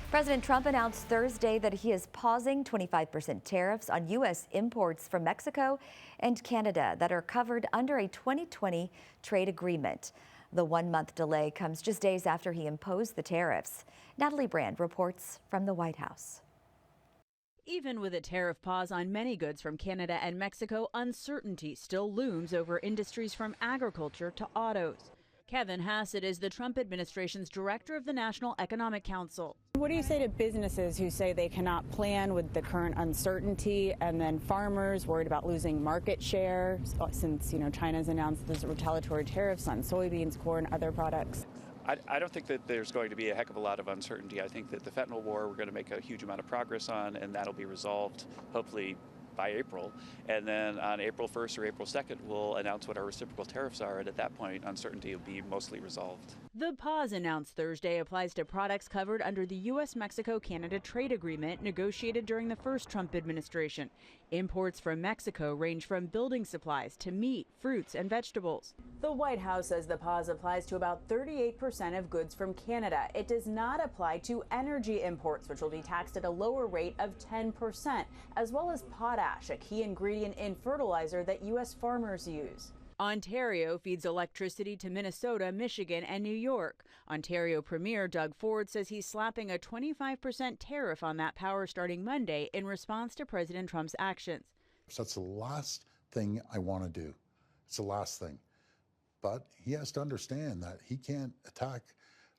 President Trump announced Thursday that he is pausing 25% tariffs on U.S. imports from Mexico and Canada that are covered under a 2020 trade agreement. The one-month delay comes just days after he imposed the tariffs. Natalie Brand reports from the White House. Even with a tariff pause on many goods from Canada and Mexico, uncertainty still looms over industries from agriculture to autos. Kevin Hassett is the Trump administration's director of the National Economic Council. What do you say to businesses who say they cannot plan with the current uncertainty, and then farmers worried about losing market share since, China's announced those retaliatory tariffs on soybeans, corn, other products? I don't think that there's going to be a heck of a lot of uncertainty. I think that the fentanyl war we're going to make a huge amount of progress on, and that'll be resolved hopefully by April. And then on April 1st or April 2nd, we'll announce what our reciprocal tariffs are, and at that point, uncertainty will be mostly resolved. The pause announced Thursday applies to products covered under the U.S.-Mexico-Canada trade agreement negotiated during the first Trump administration. Imports from Mexico range from building supplies to meat, fruits, and vegetables. The White House says the pause applies to about 38% of goods from Canada. It does not apply to energy imports, which will be taxed at a lower rate of 10%, as well as potash, a key ingredient in fertilizer that U.S. farmers use. Ontario feeds electricity to Minnesota, Michigan, and New York. Ontario Premier Doug Ford says he's slapping a 25% tariff on that power starting Monday in response to President Trump's actions. So that's the last thing I want to do. It's the last thing. But he has to understand that he can't attack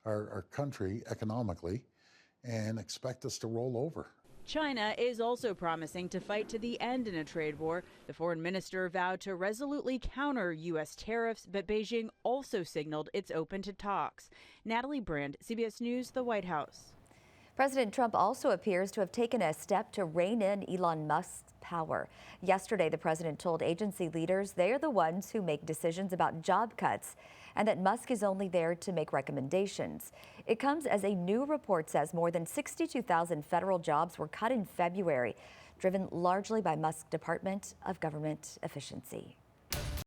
our country economically and expect us to roll over. China is also promising to fight to the end in a trade war. The foreign minister vowed to resolutely counter U.S. tariffs, but Beijing also signaled it's open to talks. Natalie Brand, CBS News, the White House. President Trump also appears to have taken a step to rein in Elon Musk's power. Yesterday, the president told agency leaders they are the ones who make decisions about job cuts and that Musk is only there to make recommendations. It comes as a new report says more than 62,000 federal jobs were cut in February, driven largely by Musk's Department of Government Efficiency.